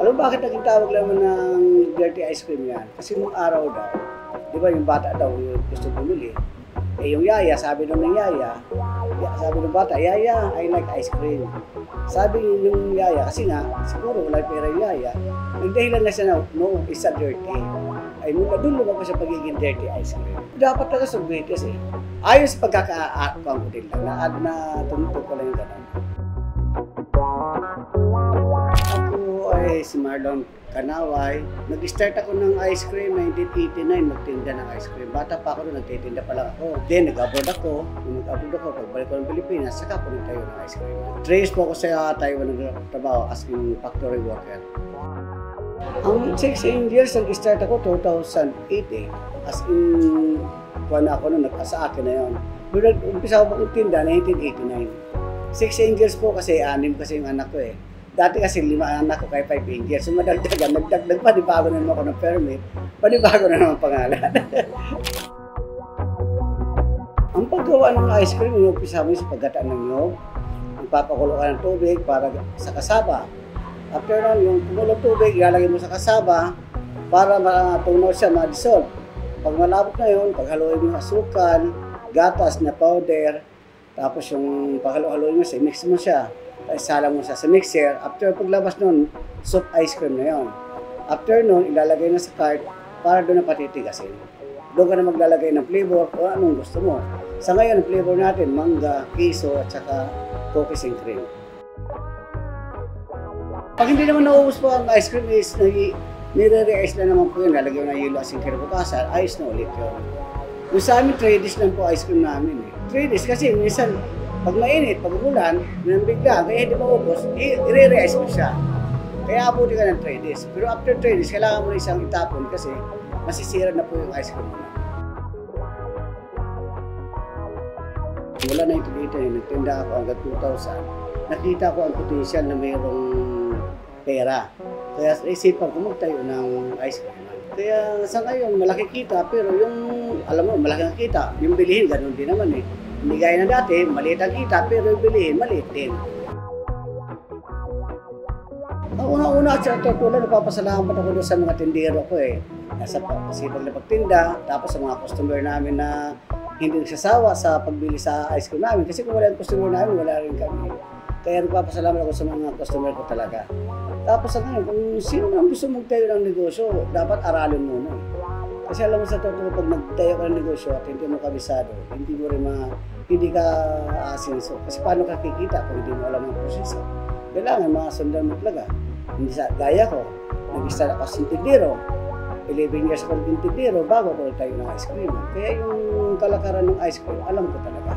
Alam bakit naging tawag naman ng dirty ice cream yan? Kasi nung araw daw, di ba yung bata daw yung gusto bumili. Eh yung yaya, sabi nung yaya, sabi ng bata, yaya, I like ice cream. Sabi yung yaya, kasi nga, siguro wala pera yung yaya, nagdahilan na siya na, no, it's a dirty. Ay mula doon lumabas sa pagiging dirty ice cream. Dapat talaga sorbetes eh. Ayon sa pagkakaakang ko din lang, na tumutog ko lang yung gano'n. Si Marlon Kanaway. Nag-start ako ng ice cream 1989, magtinda ng ice cream. Bata pa ako noon, nagtitinda pa lang ako. Then nag-abroad ako. Nung nag-abroad ako, pagbalik ko ng Pilipinas, saka po nagtayo ng ice cream. 3 years po ako sa Taiwan nagtrabaho as in factory worker. Ang 6 Angels, nag-start ako 2008 eh. As in, kuha na ako noon, sa akin na yun. Pero umpisa ako magtinda 1989. 6 Angels po kasi 6 kasi yung anak ko eh. Dati kasi 5 anak ko kaya 5 Angels. So madagdagan, nagdagdag pa, bago na naman ako ng permit, bago na naman pangalan. Ang paggawa ng ice cream, inumpisa mo sa paggataan ng nyog. Magpapakulo ka ng tubig para sa kasaba. After nun, yung kumulong tubig, ilalagay mo sa kasaba para matunaw siya, ma-dissolve. Pag malabot na yun, paghaluin mo yung asukal, gatas na powder, tapos yung paghalo-haloin mo siya, mix mo siya. Salang mo siya sa mixer. After paglabas nun, soft ice cream na yun. After nun, ilalagay na sa cart para doon na patitigasin. Doon ka na maglalagay ng flavor o anong gusto mo. Sa ngayon, flavor natin, mangga, queso, at saka cookies and cream. Pag hindi naman nauubos po ang ice cream is nire-re-ice na naman po yun. Lalagyan na yelo asing kinabukasan, ice na ulit yun. Yung sa amin, 3 days lang po ice cream namin. 3 days kasi minsan, pag mainit, pag umulan, bigla, kaya hindi maubos, i-re-ice mo siya. Kaya abuti ka ng 3 days. Pero after 3 days, kailangan mo na isang itapon kasi masisira na po yung ice cream mo. Mula 1980, nagtinda ako hanggang 2000. Nakita ko ang potential na mayroong pera. Kaya isipan ko magtayo ng ice cream. Kaya sa ngayon, malaki kita, pero yung, alam mo, malaki ang kita. Yung bilihin, ganun din naman eh. Hindi gaya na dati, maliit ang kita, pero yung bilihin, maliit din. Ang una-una sa totoo, napapasalamat ako doon sa mga tindero ko eh. Nasa pasipag na pagtinda, tapos sa mga customer namin na hindi nagsasawa sa pagbili sa ice cream namin. Kasi kung wala yung customer namin, wala rin kami. Kaya nagpapasalamat ako sa mga customer ko talaga. Tapos sa ngayon, kung sino nang gusto magtayo ng negosyo, dapat aralin muna. Kasi alam mo sa totoo, pag nagtayo ka ng negosyo at hindi mo kabisado, hindi ka asinso. Kasi paano ka kikita kung hindi mo alam ang proseso? Kailangan mga sundan mo talaga. Hindi sa gaya ko, nag-start ako sa tindero. 11 years ako ng tindero bago ako tayo ng ice cream. Kaya yung kalakaran ng ice cream, alam ko talaga.